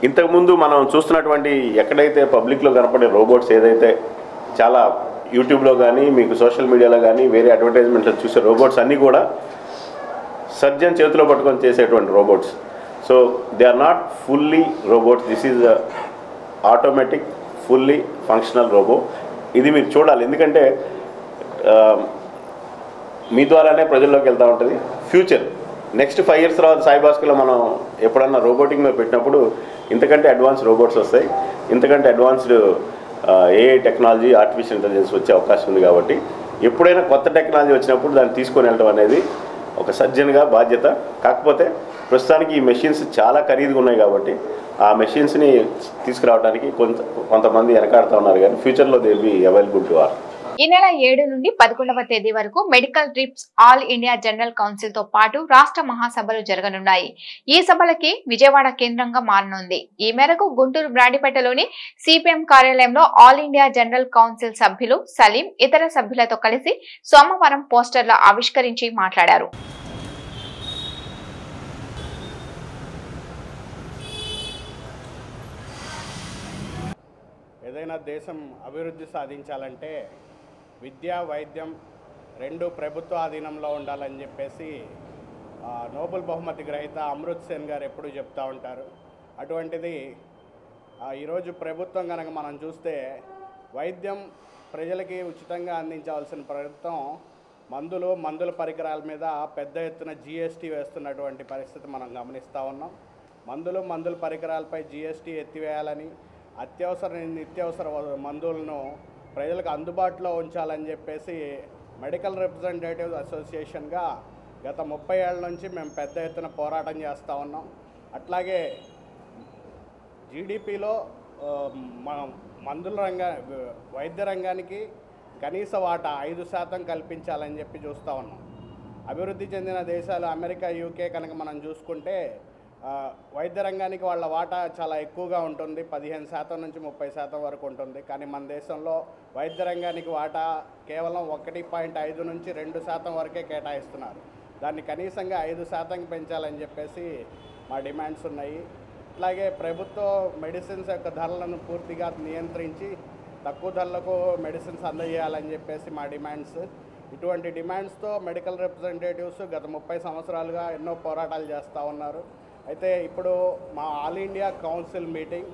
ఇంతకుముందు మనం చూస్తున్నటువంటి ఎక్కడైతే పబ్లిక్లో కనపడే రోబోట్స్ ఏదైతే చాలా యూట్యూబ్లో కానీ మీకు సోషల్ మీడియాలో కానీ వేరే అడ్వర్టైజ్మెంట్లో చూసే రోబోట్స్ అన్నీ కూడా సర్జన్ చేతిలో పట్టుకొని చేసేటువంటి robots. So they are not fully robots, this is automatic fully functional robo. ఇది మీరు చూడాలి, ఎందుకంటే మీ ద్వారానే ప్రజల్లోకి వెళ్తూ ఉంటుంది. ఫ్యూచర్ నెక్స్ట్ 5 years తర్వాత సాయి భాస్కర్లో మనం ఎప్పుడన్నా రోబోటిక్ మీద పెట్టినప్పుడు ఇంతకంటే అడ్వాన్స్ రోబోట్స్ వస్తాయి, ఇంతకంటే advanced AI technology, artificial intelligence వచ్చే అవకాశం ఉంది. కాబట్టి ఎప్పుడైనా కొత్త టెక్నాలజీ వచ్చినప్పుడు దాన్ని తీసుకొని వెళ్ళడం అనేది ఒక సర్జన్గా బాధ్యత. కాకపోతే ప్రస్తుతానికి ఈ మెషిన్స్ చాలా ఖరీదుగా ఉన్నాయి కాబట్టి ఆ మెషిన్స్ని తీసుకురావడానికి కొంతమంది వెనకాడుతూ ఉన్నారు, కానీ ఫ్యూచర్లో they will be available to all. ఈ నెల 7 నుండి 11వ తేదీ వరకు medical trips all India general council తో పాటు రాష్ట్ర మహాసభలు జరగనున్నాయి. ఈ సభలకి విజయవాడ కేంద్రంగా మారనుంది. ఈ మేరకు గుంటూరు బ్రాండిపేటలోని సిపిఎం కార్యాలయంలో ఆల్ ఇండియా జనరల్ కౌన్సిల్ సభ్యులు సలీం ఇతర సభ్యులతో కలిసి సోమవారం పోస్టర్లు ఆవిష్కరించి మాట్లాడారు. ఏదైనా దేశం అభివృద్ధి సాధించాలంటే విద్య, వైద్యం రెండు ప్రభుత్వ ఆధీనంలో ఉండాలని చెప్పేసి నోబెల్ బహుమతి గ్రహీత అమృత్ సేన్ గారు ఎప్పుడూ చెప్తూ ఉంటారు. అటువంటిది ఈరోజు ప్రభుత్వం కనుక మనం చూస్తే వైద్యం ప్రజలకి ఉచితంగా అందించవలసిన ప్రభుత్వం మందుల పరికరాల మీద పెద్ద ఎత్తున జిఎస్టీ వేస్తున్నటువంటి పరిస్థితి మనం గమనిస్తూ ఉన్నాం. మందుల పరికరాలపై జిఎస్టీ ఎత్తివేయాలని, నిత్యావసర మందులను ప్రజలకు అందుబాటులో ఉంచాలని చెప్పేసి మెడికల్ రిప్రజెంటేటివ్ అసోసియేషన్గా గత 30 ఏళ్ల నుంచి మేము పెద్ద ఎత్తున పోరాటం చేస్తూ ఉన్నాం. అట్లాగే జీడిపిలో వైద్య రంగానికి కనీస వాటా 5% కల్పించాలని చెప్పి చూస్తూ ఉన్నాం. అభివృద్ధి చెందిన దేశాలు అమెరికా, యూకే కనుక మనం చూసుకుంటే వైద్య రంగానికి వాళ్ళ వాటా చాలా ఎక్కువగా ఉంటుంది, 15% నుంచి 30% వరకు ఉంటుంది. కానీ మన దేశంలో వైద్య రంగానికి వాటా కేవలం 1.5 నుంచి 2% వరకే కేటాయిస్తున్నారు. దాన్ని కనీసంగా 5% పెంచాలని చెప్పేసి మా డిమాండ్స్ ఉన్నాయి. అట్లాగే ప్రభుత్వం మెడిసిన్స్ యొక్క ధరలను పూర్తిగా నియంత్రించి తక్కువ ధరలకు మెడిసిన్స్ అందజేయాలని చెప్పేసి మా డిమాండ్స్. ఇటువంటి డిమాండ్స్తో మెడికల్ రిప్రజెంటేటివ్స్ గత 30 సంవత్సరాలుగా ఎన్నో పోరాటాలు చేస్తూ ఉన్నారు. అయితే ఇప్పుడు మా all India council meeting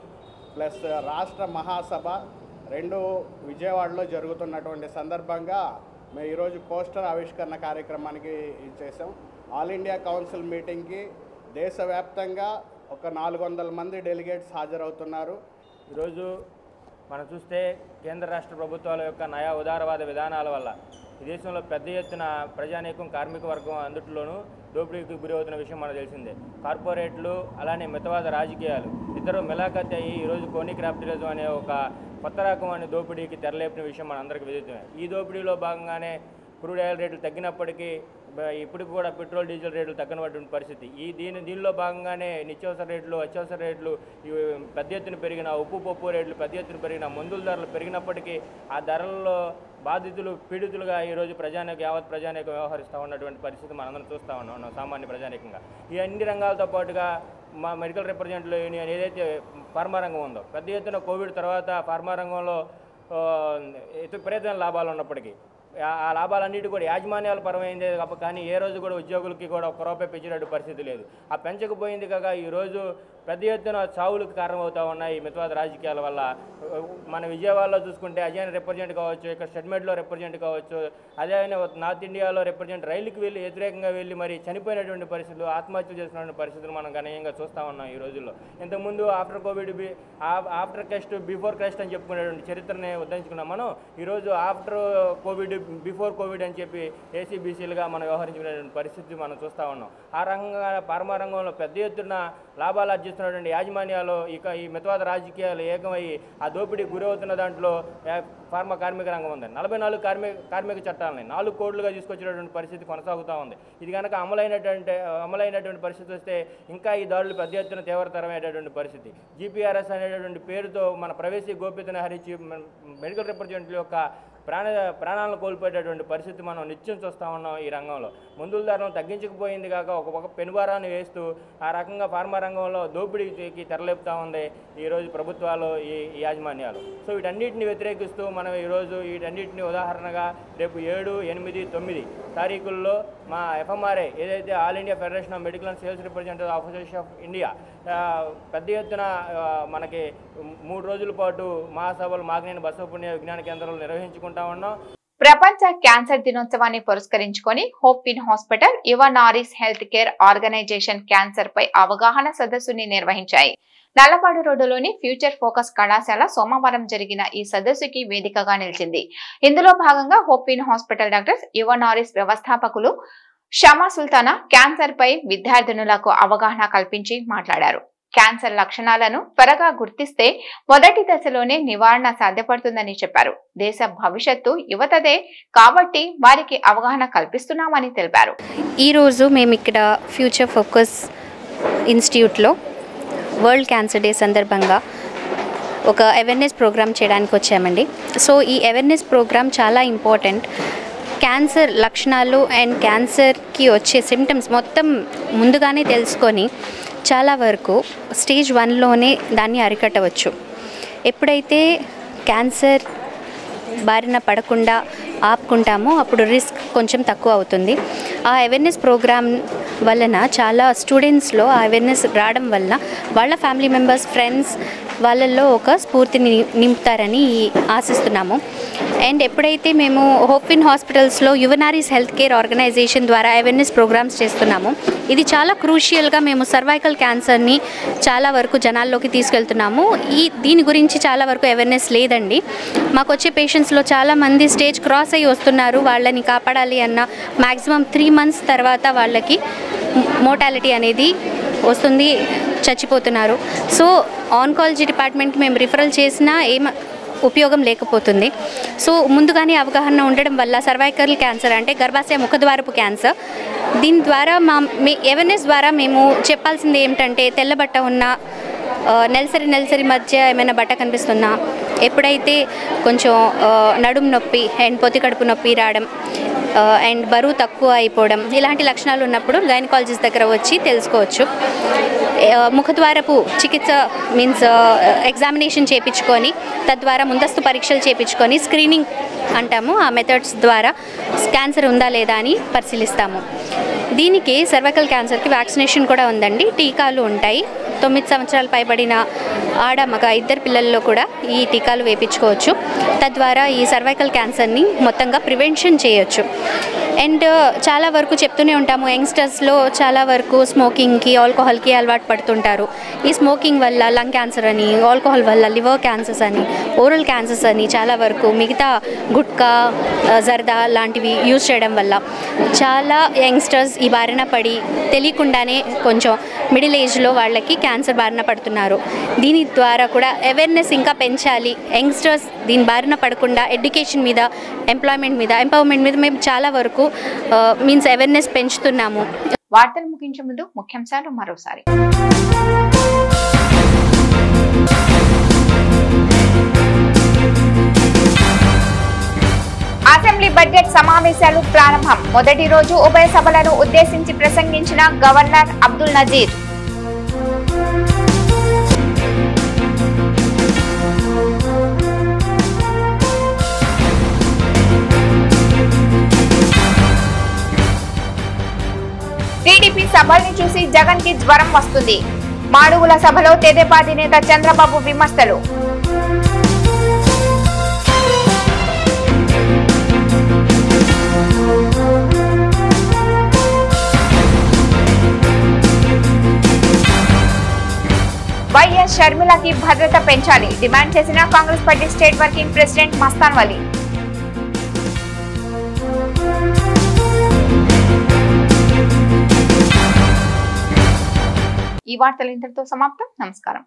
plus రాష్ట్ర మహాసభ రెండు విజయవాడలో జరుగుతున్నటువంటి సందర్భంగా మేము ఈరోజు పోస్టర్ ఆవిష్కరణ కార్యక్రమానికి చేసాం. ఆల్ ఇండియా కౌన్సిల్ మీటింగ్కి దేశవ్యాప్తంగా ఒక 400 మంది డెలిగేట్స్ హాజరవుతున్నారు. ఈరోజు మనం చూస్తే కేంద్ర రాష్ట్ర ప్రభుత్వాల యొక్క నయా ఉదారవాద విధానాల వల్ల ఈ దేశంలో పెద్ద ఎత్తున ప్రజానీకం, కార్మిక వర్గం అందుట్లోనూ దోపిడీకి గురవుతున్న విషయం మనకు తెలిసిందే. కార్పొరేట్లు అలానే మితవాద రాజకీయాలు ఇద్దరు మిలాఖత్ అయ్యి ఈరోజు కోనీ క్యాపిటలిజం అనే ఒక కొత్త రకమైన దోపిడీకి తెరలేపిన విషయం మనందరికీ విదితమే. ఈ దోపిడీలో భాగంగానే క్రూడ్ ఆయిల్ రేట్లు తగ్గినప్పటికీ ఇప్పటికి కూడా పెట్రోల్, డీజిల్ రేట్లు తగ్గనటువంటి పరిస్థితి. దీనిలో భాగంగానే నిత్యావసర రేట్లు, అత్యవసర రేట్లు పెద్ద ఎత్తున పెరిగిన, ఉప్పు పప్పు రేట్లు పెద్ద ఎత్తున పెరిగిన, మందుల ధరలు పెరిగినప్పటికీ ఆ ధరల్లో బాధితులు, పీడితులుగా ఈరోజు యావత్ ప్రజానీకం వ్యవహరిస్తూ ఉన్నటువంటి పరిస్థితి మనందరం చూస్తూ ఉన్నాం సామాన్య ప్రజానీకంగా. ఈ అన్ని రంగాలతో పాటుగా మా మెడికల్ రిప్రజెంటేటివ్ యూనియన్ ఏదైతే ఫార్మా రంగం ఉందో, పెద్ద ఎత్తున కోవిడ్ తర్వాత ఫార్మా రంగంలో విపరీతమైన లాభాలు ఉన్నప్పటికీ ఆ లాభాలన్నిటి కూడా యాజమాన్యాల పరమైందే కానీ ఏ రోజు కూడా ఉద్యోగులకి కూడా ఒక్క రూపాయి పెంచినట్టు పరిస్థితి లేదు. ఆ పెంచకపోయింది కాక ఈరోజు పెద్ద ఎత్తున చావులకు కారణమవుతూ ఉన్నాయి మితవాద రాజకీయాల వల్ల. మన విజయవాడలో చూసుకుంటే అజయన్ రిప్రజెంట్ కావచ్చు, ఇక్కడ షెడ్మెడ్లో రిప్రజెంట్ కావచ్చు, అదే నార్త్ ఇండియాలో రిప్రజెంట్ రైలుకి వెళ్ళి వ్యతిరేకంగా వెళ్ళి మరి చనిపోయినటువంటి పరిస్థితులు, ఆత్మహత్య చేసినటువంటి పరిస్థితులు మనం గణనీయంగా చూస్తూ ఉన్నాం ఈ రోజుల్లో. ఇంతకుముందు ఆఫ్టర్ క్రెస్ట్ బిఫోర్ క్రెస్ట్ అని చెప్పుకునేటువంటి చరిత్రని ఉద్ధరించుకున్నాం మనం. ఈరోజు ఆఫ్టర్ కోవిడ్ బిఫోర్ కోవిడ్ అని చెప్పి ఏసీబీసీలుగా మనం వ్యవహరించుకునేటువంటి పరిస్థితి మనం చూస్తూ ఉన్నాం. ఆ ఫార్మా రంగంలో పెద్ద ఎత్తున లాభాలు ఆర్జిస్తున్నటువంటి యాజమాన్యాలు ఈ మితవాద రాజకీయాలు ఏకమయ్యి ఆ దోపిడీ గురవుతున్న దాంట్లో ఫార్మా కార్మిక రంగం ఉంది. 44 కార్మిక చట్టాలని 4 కోట్లుగా తీసుకొచ్చినటువంటి పరిస్థితి కొనసాగుతూ ఉంది. ఇది కనుక అమలైనటువంటి పరిస్థితి వస్తే ఇంకా ఈ దాడులు పెద్ద ఎత్తున తీవ్రతరమైనటువంటి పరిస్థితి. జీపీఆర్ఎస్ అనేటటువంటి పేరుతో మన ప్రవేశీ గోప్యతను హరించి మెడికల్ రిప్రజెంటేటివ్ యొక్క ప్రాణాలను కోల్పోయేటటువంటి పరిస్థితి మనం నిత్యం చూస్తూ ఉన్నాం ఈ రంగంలో. మందుల ధరలను తగ్గించకపోయింది కాక ఒక పెనుభారాన్ని వేస్తూ ఆ రకంగా ఫార్మా రంగంలో దోపిడీకి తెరలేపుతూ ఉంది ఈరోజు ప్రభుత్వాలు, ఈ యాజమాన్యాలు. సో వీటన్నిటిని వ్యతిరేకిస్తూ మనం ఈరోజు వీటన్నిటిని ఉదాహరణగా రేపు 7, 8, 9 తారీఖుల్లో మా ఎఫ్ఎంఆర్ఐ ఏదైతే all India federation of medical and sales representative association of India పెద్ద ఎత్తున మనకి 3 రోజుల పాటు మహాసభలు మాగినేని బసవపుణ్య విజ్ఞాన కేంద్రంలో నిర్వహించుకుంటా ఉన్నాం. ప్రపంచ క్యాన్సర్ దినోత్సవాన్ని పురస్కరించుకొని హోప్ ఇన్ హాస్పిటల్, యువ నారీస్ హెల్త్ కేర్ ఆర్గనైజేషన్ క్యాన్సర్ పై అవగాహన సదస్సుని నిర్వహించాయి. నల్లపాడు రోడ్డులోని ఫ్యూచర్ ఫోకస్ కళాశాల సోమవారం జరిగిన ఈ సదస్సుకి వేదికగా నిలిచింది. ఇందులో భాగంగా హోప్ ఇన్ హాస్పిటల్ డాక్టర్స్, యువ నారీస్ వ్యవస్థాపకులు షమా సుల్తానా క్యాన్సర్ పై విద్యార్థినులకు అవగాహన కల్పించి మాట్లాడారు. క్యాన్సర్ లక్షణాలను త్వరగా గుర్తిస్తే మొదటి దశలోనే నివారణ సాధ్యపడుతుందని చెప్పారు. దేశ భవిష్యత్తు యువతదే కాబట్టి వారికి అవగాహన కల్పిస్తున్నామని తెలిపారు. ఈ రోజు మేము ఇక్కడ ఫ్యూచర్ ఫోకస్ ఇన్స్టిట్యూట్లో వరల్డ్ క్యాన్సర్ డే సందర్భంగా ఒక అవేర్నెస్ ప్రోగ్రామ్ చేయడానికి వచ్చామండి. సో ఈ అవేర్నెస్ ప్రోగ్రామ్ చాలా ఇంపార్టెంట్. క్యాన్సర్ లక్షణాలు అండ్ క్యాన్సర్కి వచ్చే సిమ్టమ్స్ మొత్తం ముందుగానే తెలుసుకొని చాలా వరకు స్టేజ్ 1లోనే దాన్ని అరికట్టవచ్చు. ఎప్పుడైతే క్యాన్సర్ బారిన పడకుండా ఆపుకుంటామో అప్పుడు రిస్క్ కొంచెం తక్కువ అవుతుంది. ఆ అవేర్నెస్ ప్రోగ్రామ్ వలన చాలా స్టూడెంట్స్లో ఆ అవేర్నెస్ రావడం వల్ల వాళ్ళ ఫ్యామిలీ మెంబర్స్, ఫ్రెండ్స్ వాళ్ళల్లో ఒక స్ఫూర్తిని నింపుతారని ఆశిస్తున్నాము. అండ్ ఎప్పుడైతే మేము హోప్విన్ హాస్పిటల్స్లో యువనారీస్ హెల్త్ కేర్ ఆర్గనైజేషన్ ద్వారా అవేర్నెస్ ప్రోగ్రామ్స్ చేస్తున్నాము. ఇది చాలా క్రూషియల్గా మేము సర్వైకల్ క్యాన్సర్ని చాలా వరకు జనాల్లోకి తీసుకెళ్తున్నాము. దీని గురించి చాలా వరకు అవేర్నెస్ లేదండి. మాకు వచ్చే పేషెంట్స్లో చాలామంది స్టేజ్ క్రాస్ అయ్యి వస్తున్నారు. వాళ్ళని కాపాడాలి అన్న మ్యాక్సిమం 3 months తర్వాత వాళ్ళకి మోర్టాలిటీ అనేది వస్తుంది, చచ్చిపోతున్నారు. సో ఆన్కాలజీ డిపార్ట్మెంట్కి మేము రిఫరల్ చేసినా ఉపయోగం లేకపోతుంది. సో ముందుగానే అవగాహన ఉండడం వల్ల సర్వైకల్ క్యాన్సర్ అంటే గర్భాశయ ముఖద్వారపు క్యాన్సర్, దీని ద్వారా అవేర్నెస్ ద్వారా మేము చెప్పాల్సింది ఏమిటంటే తెల్లబట్ట ఉన్న నెలసరి మధ్య ఏమైనా బట్ట కనిపిస్తున్నా, ఎప్పుడైతే కొంచెం నడుము నొప్పి అండ్ పొత్తి కడుపు నొప్పి రావడం అండ్ బరువు తక్కువ అయిపోవడం ఇలాంటి లక్షణాలు ఉన్నప్పుడు గైనకాలజిస్ట్ దగ్గర వచ్చి తెలుసుకోవచ్చు. ముఖద్వారపు చికిత్స మీన్స్ ఎగ్జామినేషన్ చేయించుకొని తద్వారా ముందస్తు పరీక్షలు చేయించుకొని స్క్రీనింగ్ అంటాము, ఆ మెథడ్స్ ద్వారా క్యాన్సర్ ఉందా లేదా అని పరిశీలిస్తాము. దీనికి సర్వైకల్ క్యాన్సర్కి వ్యాక్సినేషన్ కూడా ఉందండి, టీకాలు ఉంటాయి. 9 సంవత్సరాలు పైబడిన ఆడ మగ 2 పిల్లల్లో కూడా ఈ టీకాలు వేయించుకోవచ్చు. తద్వారా ఈ సర్వైకల్ క్యాన్సర్ని మొత్తంగా ప్రివెన్షన్ చేయొచ్చు. అండ్ చాలా వరకు చెప్తూనే ఉంటాము, యంగ్స్టర్స్లో చాలా వరకు స్మోకింగ్కి, ఆల్కహాల్కి అలవాటు పడుతుంటారు. ఈ స్మోకింగ్ వల్ల లంగ్ క్యాన్సర్ అని, ఆల్కహాల్ వల్ల లివర్ క్యాన్సర్స్ అని, ఓరల్ క్యాన్సర్స్ అని చాలా వరకు మిగతా గుట్కా, జర్దా లాంటివి యూజ్ చేయడం వల్ల చాలా యంగ్స్టర్స్ ఈ బారిన పడి తెలియకుండానే కొంచెం మిడిల్ ఏజ్లో వాళ్ళకి క్యాన్సర్ బారిన పడుతున్నారు. దీని ద్వారా కూడా అవేర్నెస్ ఇంకా పెంచాలి. యంగ్స్టర్స్ దీని బారిన పడకుండా ఎడ్యుకేషన్ మీద, ఎంప్లాయ్మెంట్ మీద మేము చాలా వరకు మీన్స్ అవేర్నెస్ పెంచుతున్నాము. వార్తలు ముగించే ముందు ముఖ్యాంశాలు మరోసారి. అసెంబ్లీ బడ్జెట్ సమావేశాలు ప్రారంభం. మొదటి రోజు ఉభయ సభలను ఉద్దేశించి ప్రసంగించిన గవర్నర్ అబ్దుల్ నజీర్. టీడీపీ సభల్ని చూసి జగన్ కి జ్వరం వస్తుంది. మాడుగుల సభలో తెదేపా అధినేత చంద్రబాబు విమర్శలు. వైఎస్ షర్మిలకి భద్రత పెంచాలి డిమాండ్ చేసిన Congress party state working president Mastan Vali. ఈ వార్తలు ఇంతటితో సమాప్తం. నమస్కారం.